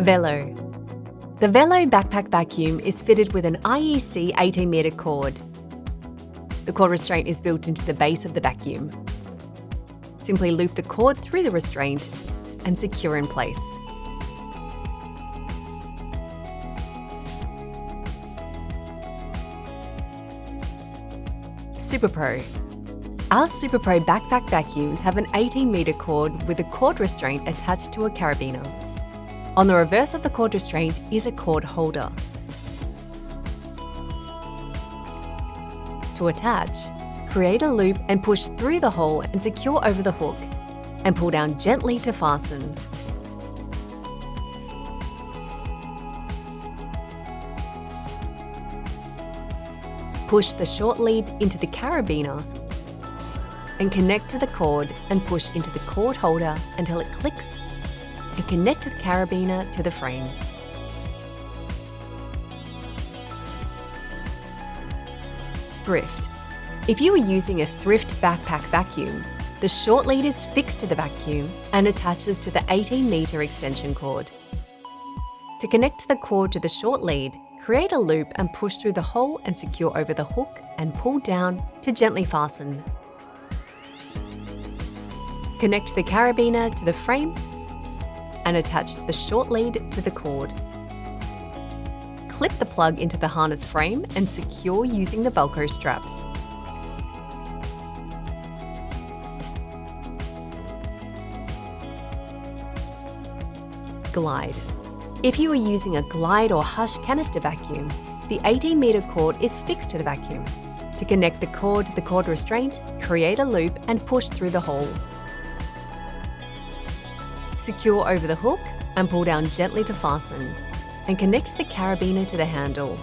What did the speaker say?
Velo. The Velo backpack vacuum is fitted with an IEC 18-metre cord. The cord restraint is built into the base of the vacuum. Simply loop the cord through the restraint and secure in place. SuperPro. Our SuperPro backpack vacuums have an 18-metre cord with a cord restraint attached to a carabiner. On the reverse of the cord restraint is a cord holder. To attach, create a loop and push through the hole and secure over the hook, and pull down gently to fasten. Push the short lead into the carabiner and connect to the cord and push into the cord holder until it clicks, and connect the carabiner to the frame. Thrift. If you are using a thrift backpack vacuum, the short lead is fixed to the vacuum and attaches to the 18-metre extension cord. To connect the cord to the short lead, create a loop and push through the hole and secure over the hook and pull down to gently fasten. Connect the carabiner to the frame and attach the short lead to the cord. Clip the plug into the harness frame and secure using the Velcro straps. Glide. If you are using a glide or hush canister vacuum, the 18-metre cord is fixed to the vacuum. To connect the cord to the cord restraint, create a loop and push through the hole. Secure over the hook and pull down gently to fasten, and connect the carabiner to the handle.